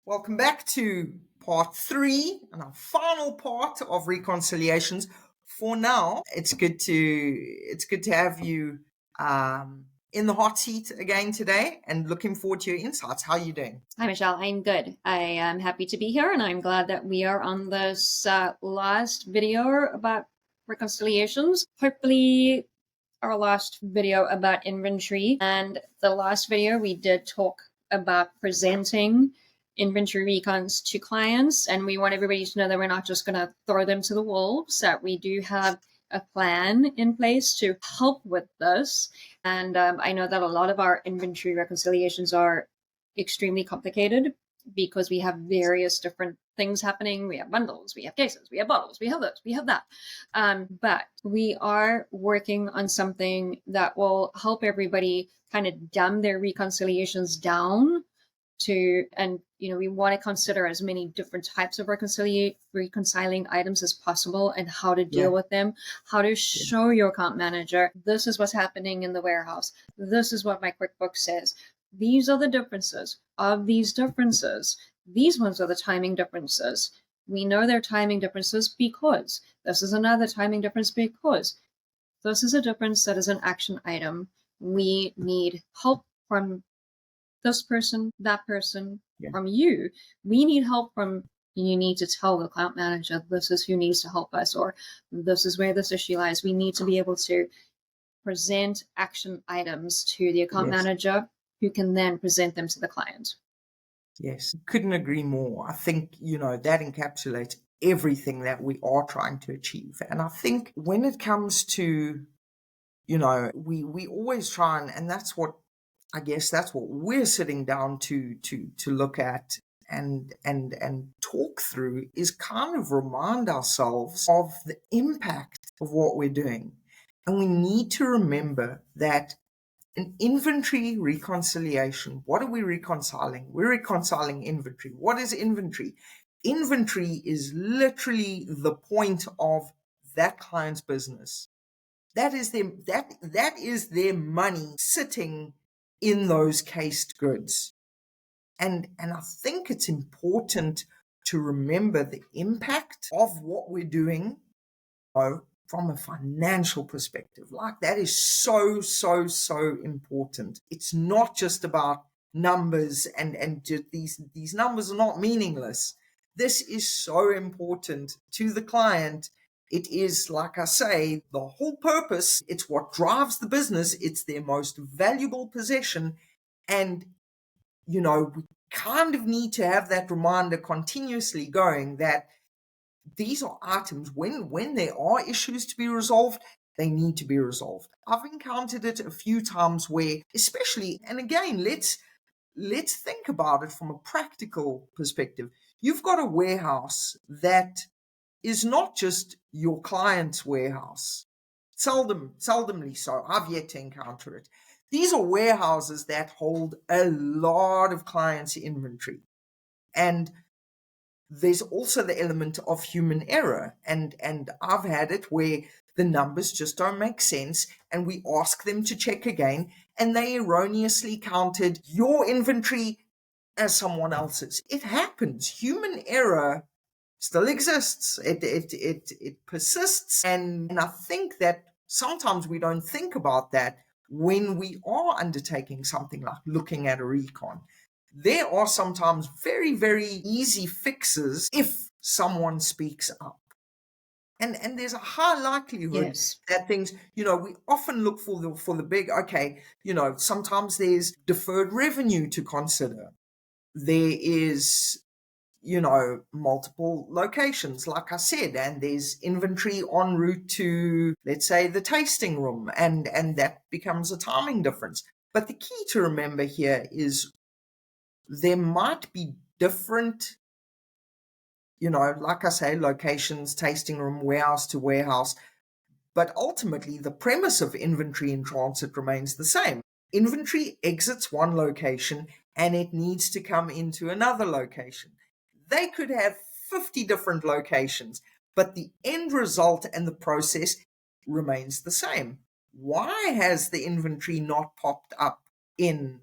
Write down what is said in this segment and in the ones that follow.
Welcome back to part 3 and our final part of reconciliations. For now, it's good to have you in the hot seat again today, and looking forward to your insights. How are you doing? Hi, Michelle. I'm good. I am happy to be here, and I'm glad that we are on this last video about reconciliations. Hopefully, our last video about inventory, and the last video we did talk about presenting inventory recons to clients, and we want everybody to know that we're not just going to throw them to the wolves, that we do have a plan in place to help with this. And I know that a lot of our inventory reconciliations are extremely complicated because we have various different things happening. We have bundles, we have cases, we have bottles, we have this, we have that. But we are working on something that will help everybody kind of dumb their reconciliations down to, and we want to consider as many different types of reconciling items as possible, and how to deal with them, how to show your account manager, this is what's happening in the warehouse, this is what my QuickBooks says, these are the differences of these differences, these ones are the timing differences. We know they're timing differences because this is another timing difference, because this is a difference that is an action item. We need help from this person, that person, from you. We need help from, you need to tell the account manager, this is who needs to help us, or this is where this issue lies. We need to be able to present action items to the account manager, who can then present them to the client. Yes, couldn't agree more. I think, that encapsulates everything that we are trying to achieve. And I think when it comes to, we always try, and that's what, I guess that's what we're sitting down to look at and talk through, is kind of remind ourselves of the impact of what we're doing. And we need to remember that an inventory reconciliation, what are we reconciling? We're reconciling inventory. What is inventory? Inventory is literally the point of that client's business. That is their money sitting in those cased goods. And I think it's important to remember the impact of what we're doing from a financial perspective. Like, that is so important. It's not just about numbers, and these numbers are not meaningless. This is so important to the client. It is, like I say, the whole purpose. It's what drives the business. It's their most valuable possession. And, we kind of need to have that reminder continuously going, that these are items, when there are issues to be resolved, they need to be resolved. I've encountered it a few times where, especially, and again, let's think about it from a practical perspective. You've got a warehouse that is not just your client's warehouse. Seldomly so. I've yet to encounter it. These are warehouses that hold a lot of clients' inventory. And there's also the element of human error. And I've had it where the numbers just don't make sense, and we ask them to check again, and they erroneously counted your inventory as someone else's. It happens. Human error still exists. It persists. And I think that sometimes we don't think about that when we are undertaking something like looking at a recon. There are sometimes very, very easy fixes if someone speaks up. And there's a high likelihood that things, we often look for the big, sometimes there's deferred revenue to consider. There is, multiple locations, like I said, and there's inventory en route to, let's say, the tasting room, and that becomes a timing difference. But the key to remember here is there might be different, like I say, locations, tasting room, warehouse to warehouse, but ultimately the premise of inventory in transit remains the same. Inventory exits one location and it needs to come into another location. They could have 50 different locations, but the end result and the process remains the same. Why has the inventory not popped up in,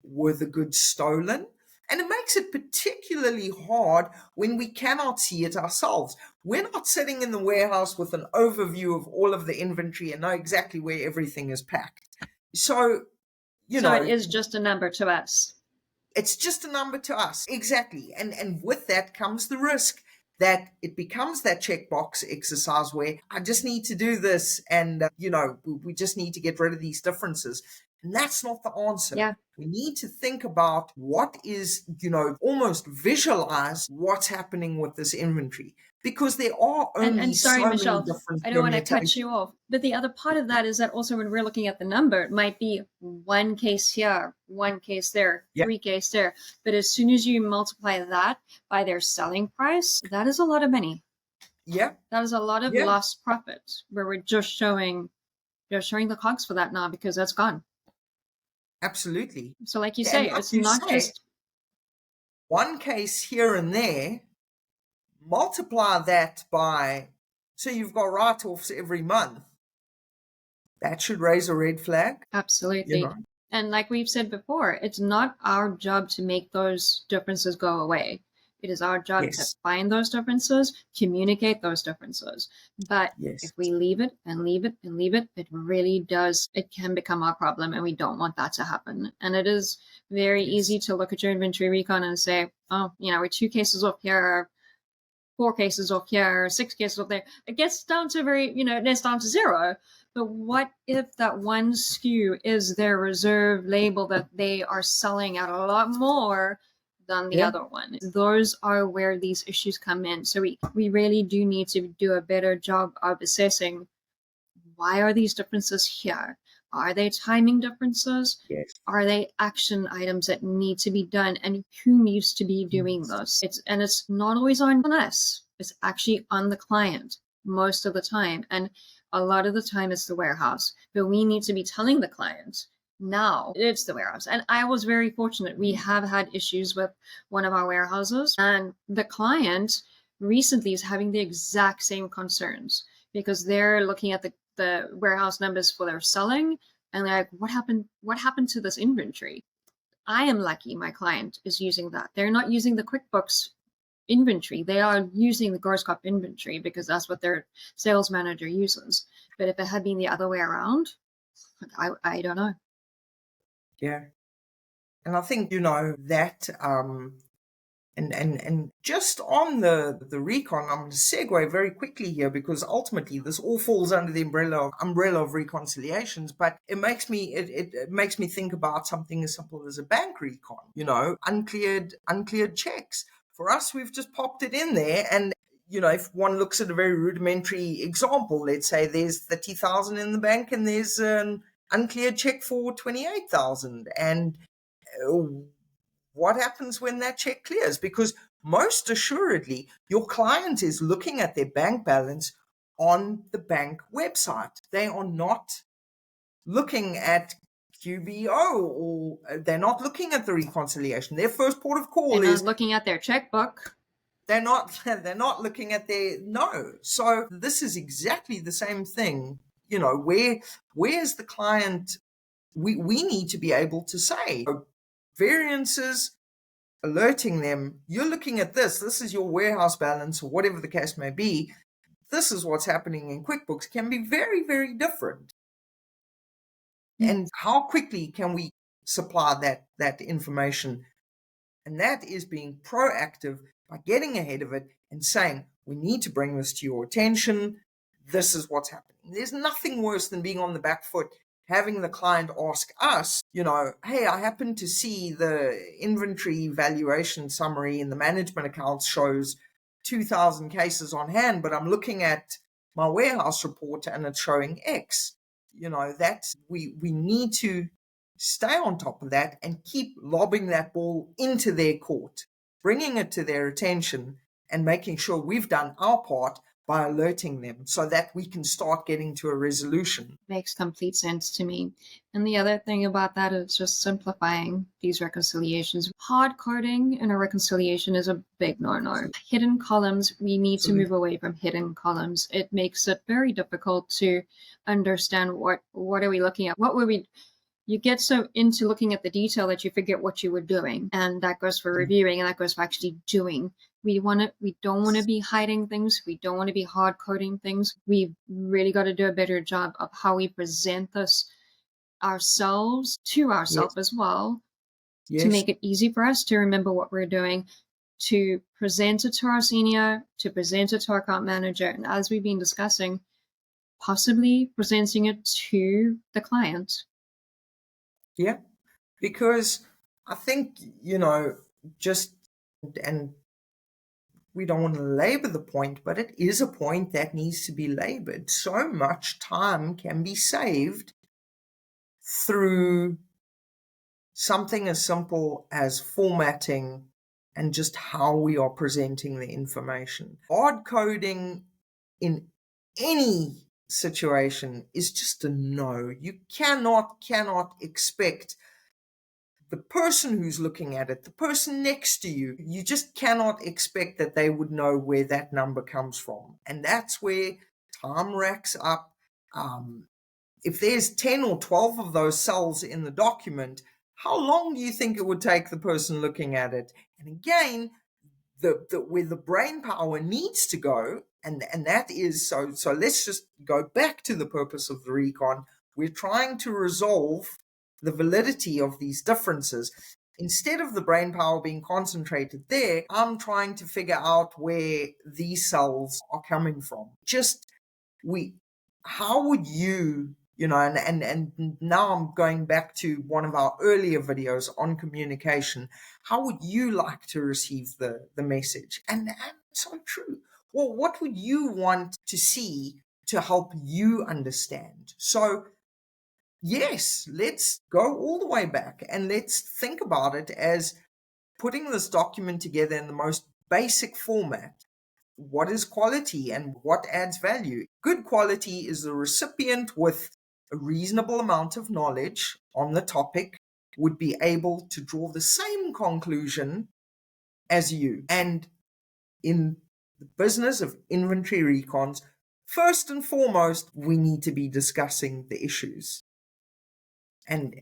were the goods stolen? And it makes it particularly hard when we cannot see it ourselves. We're not sitting in the warehouse with an overview of all of the inventory and know exactly where everything is packed. So, So it is just a number to us. It's just a number to us. Exactly. And with that comes the risk that it becomes that checkbox exercise where I just need to do this and, we just need to get rid of these differences. And that's not the answer. Yeah. We need to think about what is, almost visualize what's happening with this inventory. Because there are only and sorry, so Michelle, many different I don't want to cut you off. But the other part of that is that also when we're looking at the number, it might be one case here, one case there, three case there. But as soon as you multiply that by their selling price, that is a lot of money. Yeah. That is a lot of lost profit where we're just showing the COGS for that now because that's gone. Absolutely. So like you say, it's not just one case here and there. Multiply that by, so you've got write-offs every month. That should raise a red flag. Absolutely. And like we've said before, it's not our job to make those differences go away. It is our job to find those differences, communicate those differences. But if we leave it and leave it and leave it, it really does, it can become our problem, and we don't want that to happen. And it is very easy to look at your inventory recon and say, oh, we're 2 cases off here, 4 cases off here, 6 cases off there. It gets down to it's down to 0. But what if that one SKU is their reserve label that they are selling at a lot more than the other one? Those are where these issues come in. So we really do need to do a better job of assessing, why are these differences here? Are they timing differences? Yes. Are they action items that need to be done? And who needs to be doing this? It's not always on us. It's actually on the client most of the time. And a lot of the time it's the warehouse. But we need to be telling the client, now it's the warehouse. And I was very fortunate. We have had issues with one of our warehouses, and the client recently is having the exact same concerns because they're looking at the warehouse numbers for their selling, and they're like, what happened to this inventory? I am lucky my client is using that. They're not using the QuickBooks inventory. They are using the Gorskop inventory because that's what their sales manager uses. But if it had been the other way around, I don't know. Yeah. And I think, that and just on the recon, I'm going to segue very quickly here because ultimately this all falls under the umbrella of reconciliations. But it makes me think about something as simple as a bank recon. Uncleared checks. For us, we've just popped it in there, and if one looks at a very rudimentary example, let's say there's 30,000 in the bank and there's an uncleared check for 28,000, and what happens when that check clears? Because most assuredly, your client is looking at their bank balance on the bank website. They are not looking at QBO, or they're not looking at the reconciliation. Their first port of call is looking at their checkbook. They're not looking at So this is exactly the same thing. Where's the client? We need to be able to say variances, alerting them, you're looking at this is your warehouse balance, or whatever the case may be. This is what's happening in QuickBooks, can be very, very different. And how quickly can we supply that information? And that is being proactive by getting ahead of it and saying, we need to bring this to your attention. This is what's happening. There's nothing worse than being on the back foot, having the client ask us, hey, I happen to see the inventory valuation summary in the management accounts shows 2,000 cases on hand, but I'm looking at my warehouse report and it's showing X. That's, we need to stay on top of that and keep lobbing that ball into their court, bringing it to their attention and making sure we've done our part by alerting them so that we can start getting to a resolution. Makes complete sense to me. And the other thing about that is just simplifying these reconciliations. Hard coding in a reconciliation is a big no-no. Hidden columns, we need to move away from hidden columns. It makes it very difficult to understand what are we looking at? What were we you get so into looking at the detail that you forget what you were doing. And that goes for reviewing, and that goes for actually doing. We don't want to be hiding things. We don't want to be hard coding things. We've really got to do a better job of how we present this ourselves to ourselves as well, to make it easy for us to remember what we're doing, to present it to our senior, to present it to our account manager, and as we've been discussing, possibly presenting it to the client. Yeah, because I think, just, and we don't want to labor the point, but it is a point that needs to be labored. So much time can be saved through something as simple as formatting and just how we are presenting the information. Hard coding in any situation is just a no. You cannot expect the person who's looking at it, the person next to you, you just cannot expect that they would know where that number comes from. And that's where time racks up. If there's 10 or 12 of those cells in the document, how long do you think it would take the person looking at it? And again, where the brain power needs to go, and that is, so let's just go back to the purpose of the recon. We're trying to resolve the validity of these differences. Instead of the brain power being concentrated there, I'm trying to figure out where these cells are coming from. How would you, and now I'm going back to one of our earlier videos on communication. How would you like to receive the message? And so true. Well, what would you want to see to help you understand? So yes, let's go all the way back and let's think about it as putting this document together in the most basic format. What is quality and what adds value? Good quality is the recipient with a reasonable amount of knowledge on the topic would be able to draw the same conclusion as you. And in the business of inventory recons, first and foremost, we need to be discussing the issues. And,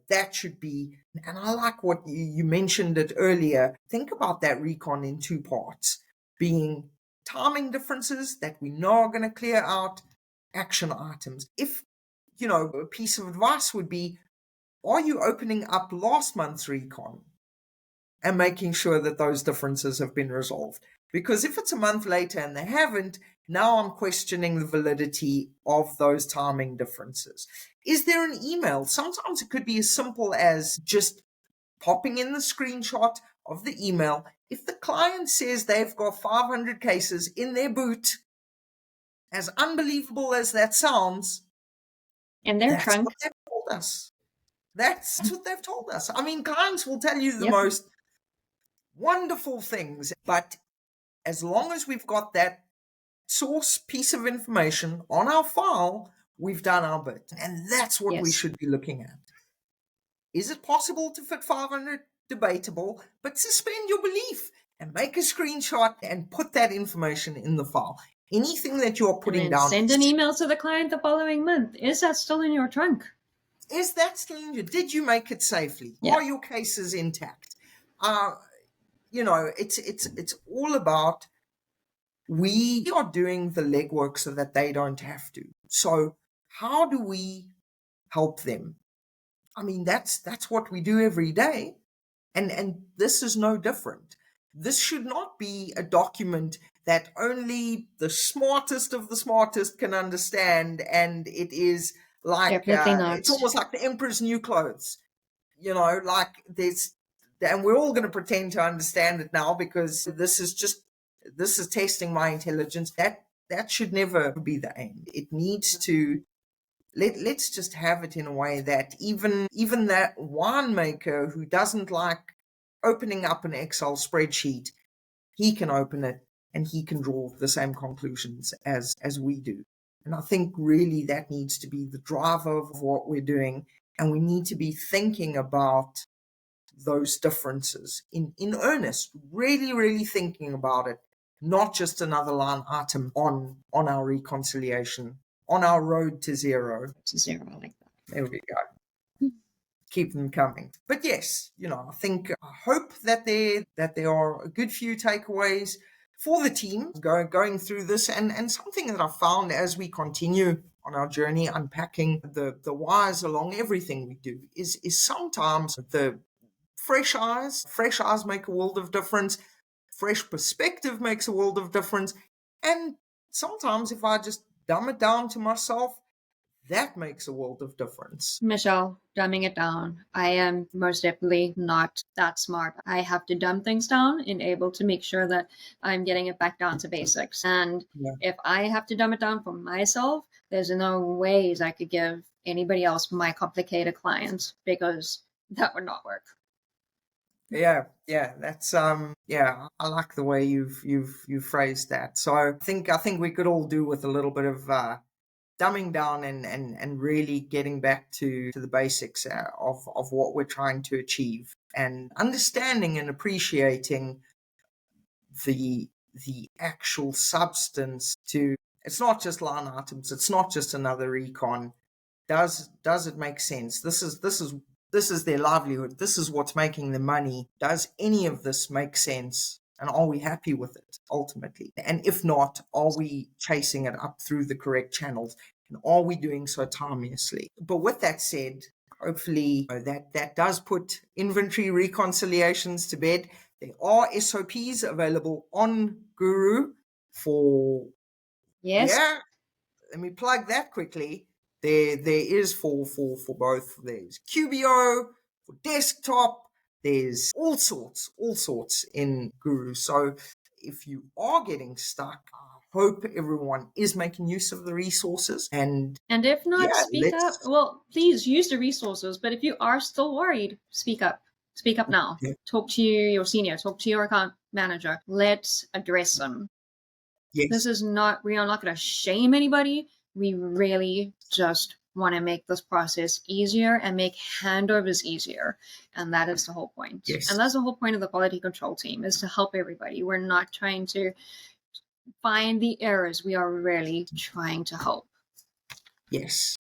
that should be, and I like what you mentioned it earlier. Think about that recon in two parts, being timing differences that we know are going to clear out, action items. If, a piece of advice would be, are you opening up last month's recon and making sure that those differences have been resolved? Because if it's a month later and they haven't, now I'm questioning the validity of those timing differences. Is there an email? Sometimes it could be as simple as just popping in the screenshot of the email. If the client says they've got 500 cases in their boot, as unbelievable as that sounds, in their trunk, what they've told us. That's what they've told us. I mean, clients will tell you the Yep. most wonderful things, but as long as we've got that source piece of information on our file, we've done our bit. And that's what we Yes. should be looking at. Is it possible to fit 500? Debatable, but suspend your belief and make a screenshot and put that information in the file. Anything that you're putting And then down. send an email to the client the following month. Is that still in your trunk? Is that still in your? Did you make it safely? Yeah. Are your cases intact? It's all about we are doing the legwork so that they don't have to. So how do we help them? I mean, that's what we do every day. And this is no different. This should not be a document that only the smartest of the smartest can understand. And it is like, it's almost like the emperor's new clothes, like there's, and we're all going to pretend to understand it now because this is testing my intelligence. That should never be the aim. It needs to, let's just have it in a way that even that winemaker who doesn't like opening up an Excel spreadsheet, he can open it and he can draw the same conclusions as we do. And I think really that needs to be the driver of what we're doing. And we need to be thinking about those differences in earnest, really, really thinking about it, not just another line item on our reconciliation, on our road to zero. To zero, like that. There we go. keep them coming. But yes, I hope that there are a good few takeaways for the team going through this, and something that I found as we continue on our journey unpacking the whys along everything we do is sometimes the fresh eyes make a world of difference. Fresh perspective makes a world of difference. And sometimes if I just dumb it down to myself, that makes a world of difference. Michelle, dumbing it down. I am most definitely not that smart. I have to dumb things down and able to make sure that I'm getting it back down to basics. And if I have to dumb it down for myself, there's no ways I could give anybody else my complicated clients, because that would not work. Yeah, that's I like the way you've phrased that. So I think we could all do with a little bit of dumbing down and really getting back to the basics of what we're trying to achieve, and understanding and appreciating the actual substance to. It's not just line items, it's not just another recon. Does it make sense? This is their livelihood. This is what's making the money. Does any of this make sense? And are we happy with it ultimately? And if not, are we chasing it up through the correct channels? And are we doing so timeously? But with that said, hopefully that does put inventory reconciliations to bed. There are SOPs available on Guru for... Yes. Yeah, let me plug that quickly. There is for both. There's QBO, for desktop, there's all sorts in Guru. So if you are getting stuck, I hope everyone is making use of the resources. And if not, speak up. Well, please use the resources. But if you are still worried, speak up. Speak up now. Yeah. Talk to your senior. Talk to your account manager. Let's address them. Yes. We are not going to shame anybody. We really just want to make this process easier and make handovers easier. And that is the whole point. Yes. And that's the whole point of the quality control team, is to help everybody. We're not trying to find the errors. We are really trying to help. Yes.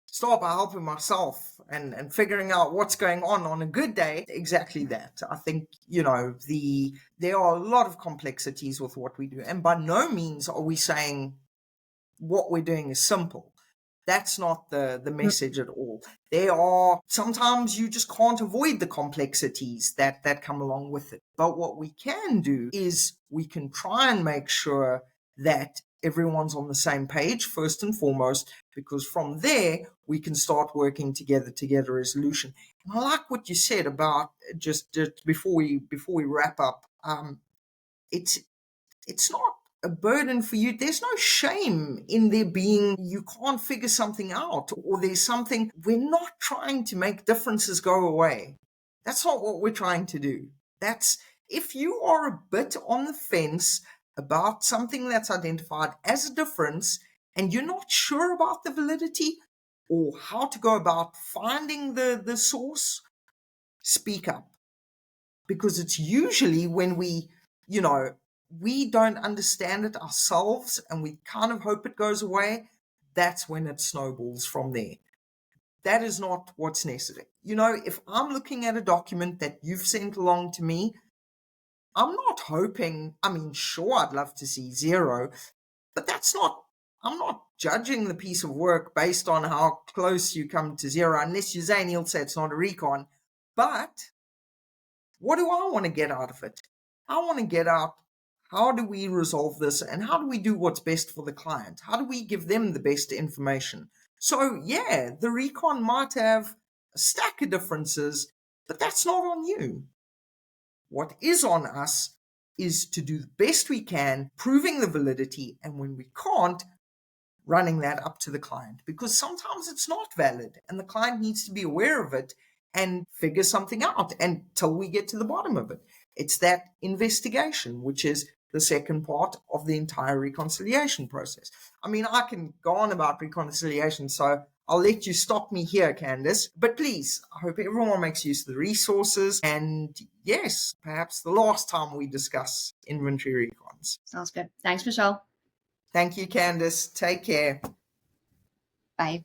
Start by helping myself and figuring out what's going on a good day. Exactly that. I think, there are a lot of complexities with what we do. And by no means are we saying what we're doing is simple. That's not the message at all. Sometimes you just can't avoid the complexities that come along with it. But what we can do is we can try and make sure that everyone's on the same page, first and foremost, because from there we can start working together to get a resolution. And I like what you said about just before we wrap up. It's not a burden for you. There's no shame in there being you can't figure something out, or there's something. We're not trying to make differences go away. That's not what we're trying to do. That's if you are a bit on the fence about something that's identified as a difference and you're not sure about the validity or how to go about finding the source, speak up. Because it's usually when we don't understand it ourselves and we kind of hope it goes away, that's when it snowballs from there. That is not what's necessary. If I'm looking at a document that you've sent along to me, I'm not hoping, sure, I'd love to see 0, but I'm not judging the piece of work based on how close you come to 0, unless you're saying he'll say it's not a recon. But what do I want to get out of it? I want to get out, how do we resolve this and how do we do what's best for the client? How do we give them the best information? So yeah, the recon might have a stack of differences, but that's not on you. What is on us is to do the best we can, proving the validity, and when we can't, running that up to the client, because sometimes it's not valid and the client needs to be aware of it and figure something out until we get to the bottom of it. It's that investigation, which is the second part of the entire reconciliation process. I can go on about reconciliation, so I'll let you stop me here, Candice. But please, I hope everyone makes use of the resources. And yes, perhaps the last time we discuss inventory recons. Sounds good. Thanks, Michelle. Thank you, Candice. Take care. Bye.